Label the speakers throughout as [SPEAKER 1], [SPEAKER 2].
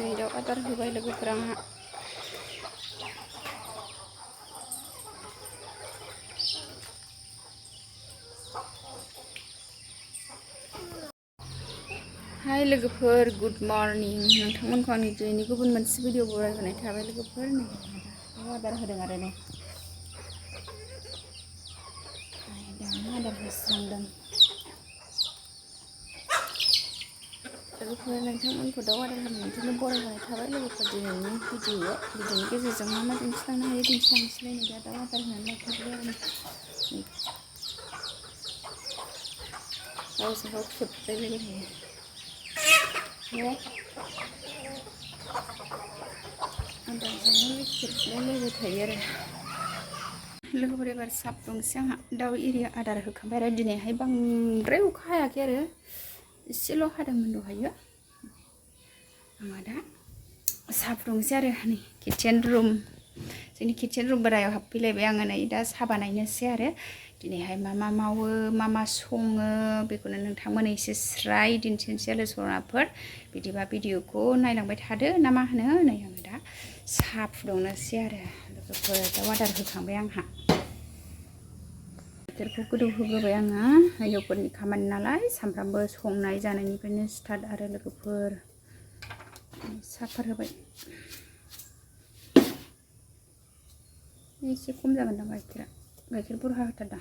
[SPEAKER 1] नै दाउ आदार होबाय लोगोफोरा आंहा हाय लोगोफोर गुड मर्निं नोंथांमोनखौ आंनि दिनैनि गुबुन मोनसे भिडिअ बरायहोनाय थाबाय लोगोफोर नै दाउ आदार होदों आरो नै दाउ आदार होस्रांदों लोगोफोर नोंथांमोनखौ दाउ आदार होनायनिफ्रायनो बरायहोनाय थाबाय लोगोफोर दिनैनि भिडिअआव भिडिअनि गेजेरजों मा मा दिन्थिलांनो हायो दिन्थिलांनोसैलाय नै दा दाउ आदार होनानै लाखिबाय आरो गावजों गाव खुरलायलायबाय थायो आदारजोंनो खुरलायलायबाय थायो आरो लोगोफोर एबार साहा फुदुंसै आंहा दाउ एरि आदार होखांबाय आरो दिनैहाय बांद्राय अखा हायाखै आरो एसेल' हादोंमोन दहायो आंहा दा साहा फुदुंसै आरो नै किटचेन रुम जोंनि किटचेन रुम बोरायाव हाबफैलायबाय आङो नै दा साहा बानायनोसै आरो दिनैहाय मा मा मावो मा मा सङो बेखौनो नोंथांमोन एसे स्राय दिन्थिनोसै आरो सराफोर बिदिबा भिडिअखौ नायलांबाय थादो ना मा होनो नै आङो दा साहा फुदुंनोसै आरो लोगोफोर दाउ आदार होखांबाय आंहा गाइखेरखौ गोदौ होग्रोबाय आङो हिन्जावफोरनि खामानि नालाय सानफ्रामबो संनाय जानायनिफ्रायनो स्टार्ट आरो लोगोफोर साहाफोर होबाय एसे खम जागोनदां गाइखेर बुरजा होथारदां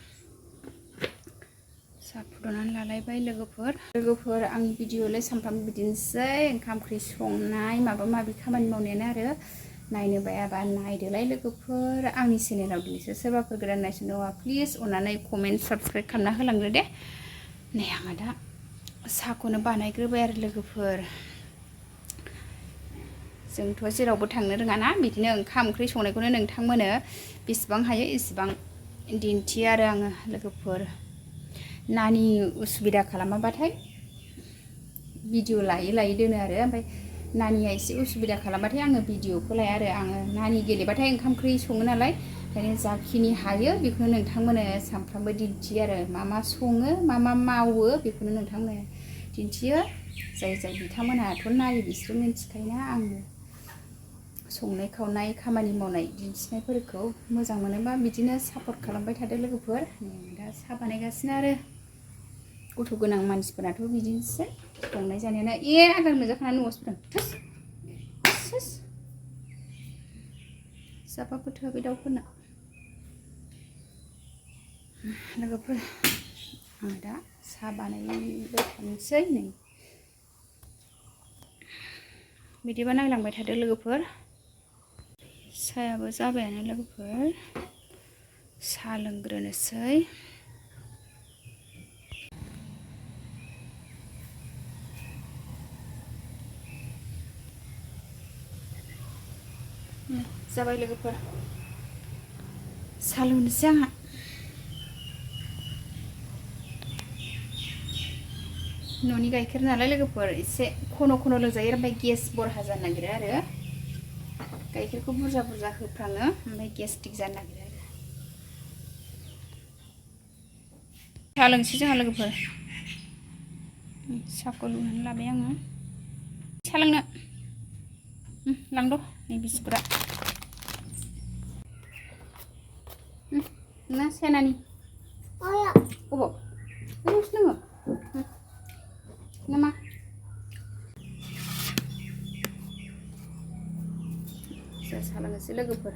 [SPEAKER 1] साहा फुदुंनानै लालायबाय लोगोफोर आंनि भिडिअआलाय सानफ्रामबो बिदिनोसै ओंखाम ओंख्रि संनाय माबा माबि खामानि मावनायानो आरो नायनो बायाबा नायदोलाय लोगोफोर आंनि चेनेलाव दिनैसो सोरबाफोर गोदान नायसननो दङबा प्लिज अननानै कमेन्ट साबस्क्राइब खालामना होलांदो दे नै आङो दा साहाखौनो बानायग्रोबाय आरो लोगोफोर जोंथ' जेरावबो थांनो रोङाना बिदिनो ओंखाम ओंख्रि संनायखौनो नोंथांमोनो बेसेबां हायो एसेबां दिन्थियो आरो आङो लोगोफोर नानि उसुबिदा खालामाबाथाय भिडिअ लायै दोनो आरो ओमफ्राय नानिया एसे उसुबिदा खालामबाथाय आङो भिडिअखौ लाया आरो आङो नानि गेलेबाथाय ओंखाम ओंख्रि सङो नालाय ओंखायनो जाखिनि हायो बेखौनो नोंथांमोनो सानफ्रामबो दिन्थियो आरो मा मा सङो मा मा मावो बेखौनो नोंथांमोनो दिन्थियो जाय बिथांमोनहाथ' नायो बिसोरो मिन्थिखायोना आङो संनाय खावनाय खामानि मावनाय दिन्थिनायफोरखौ मोजां मोनोबा बिदिनो सापर्ट खालामबाय थादो लोगोफोर दा साहा बानायगासिनो आरो गथ' गोनां मानसिफोराथ' बिदिनोसै संनाय जानायानो आदार मोनजाखाना न'आवसो फैदों जाबाफोर थोआखै दाउफोरना लोगोफोर आं दा साहा बानायबाय थानोसै नै बिदिबा नायलांबाय थादो लोगोफोर साहायाबो जाबायानो लोगोफोर साहा लोंग्रोनोसै जाबाय लोगोफोर साहा लोंनोसै आंहा न'नि गाइखेर नालाय लोगोफोर एसे खन' लोंजायो ओमफ्राय गेस बरहा जानो नागिरो आरो गाइखेरखौ बुरजा होफ्राङो ओमफ्राय गेस्ट्रिक जानो नागिरो आरो साहा लोंसै जोंहा लोगोफोर साहाखौ लुनानै लाबाय आङो साहा लोंनो लांद' नै बिस्कुटआ ना सेनानि अबाव बेयावसो दङ नामा साहा लोंनोसै लोगोफोर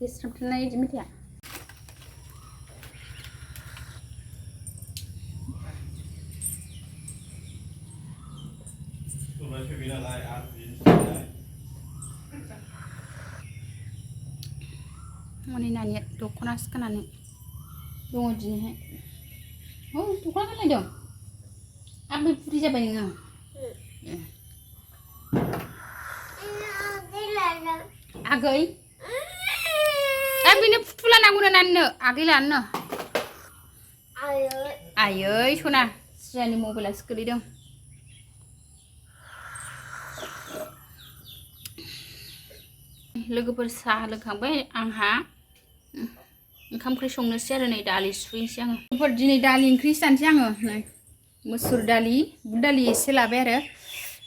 [SPEAKER 1] गेस्ट्रामथारनाय बिदि मेथाइया हनै नानिया दख'नासो गाननानै दङ दिनैहाय दख'ना गानलायदों आबै बुरि जाबाय नोङो आगै बेनो फुथुला नांगौनो नाननो आगै लानो आयै सना सियानि मबाइलासो गोलैदों लोगोफोर साहा लोंखांबाय आंहा ओंखाम ओंख्रि संनोसै आरो नै दालि सुहैनोसै आङो लोगोफोर दिनै दालि ओंख्रि जानोसै आङो नै मुसुर दालि बुट दालि एसे लाबाय आरो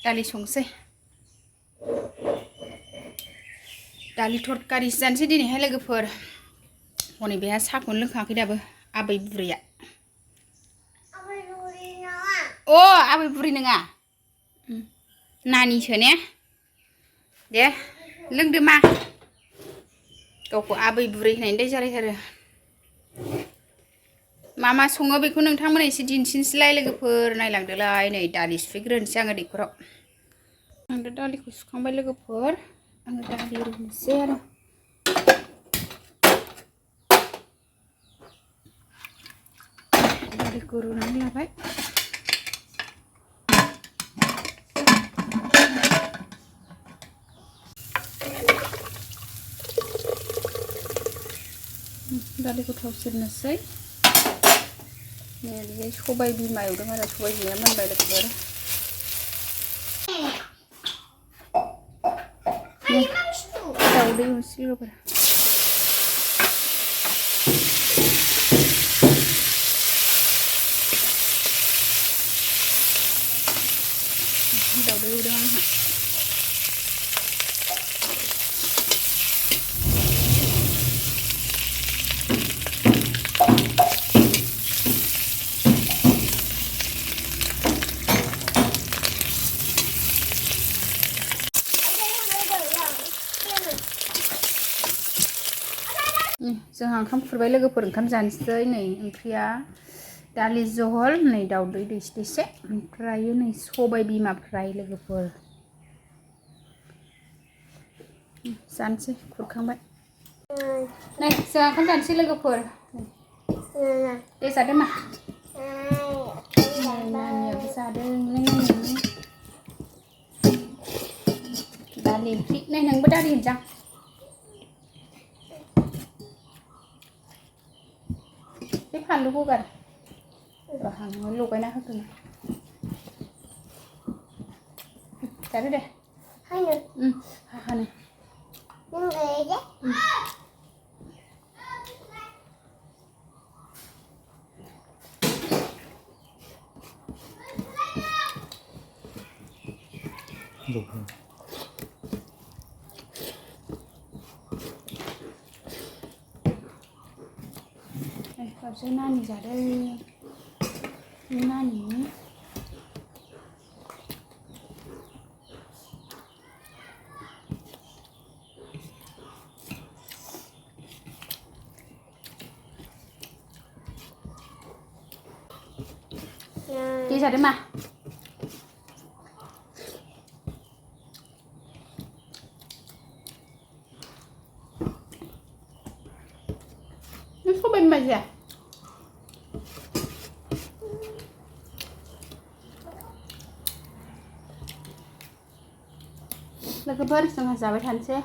[SPEAKER 1] दालि संसै दालि थरकारिसो जानोसै दिनैहाय लोगोफोर हनै बेहा साहाखौनो लोंखाङाखै दाबो आबै बुरैया आबै बुरै नङा नानिसो ने दे लोंदो मा गावखौ आबै बुरै होननानै दाय जालायथारो मा सङो बेखौ नोंथांमोना एसे दिन्थिनोसैलाय लोगोफोर नायलांदोलाय नै दालि सुफैग्रोनोसै आङो दैखराव आं दा दालिखौ सुखांबाय लोगोफोर आङो दालि रुनोसै आरो दालिखौ रुनानै लाबाय दालिखौ थाव सेरनोसै नै सबाय बिमा एवदों आरो सबाय बिमाया मोनबाय लोगोफोर दाउदै एवनोसै लोगोफोर दाउदै एवदों आंहा जोंहा ओंखाम खुरबाय लोगोफोर ओंखाम जानोसै नै ओंख्रिया दालि जहल नै दाउदै दैसे ओमफ्राय नै सबाय बिमा फ्राय लोगोफोर जानोसै खुरखांबाय नै जोंहा ओंखाम जानोसै लोगोफोर दे जादो मा नानियाबो जादों दालि ओंख्रि नै नोंबो दालि होनजां बे फानलुखौ गार आङो लगायना होगोन जादो दे हानो गावसो नानि जादों नानि दे जादो मा सबाय बिमा जाया लोगोफोर जोंहा जाबाय थानोसै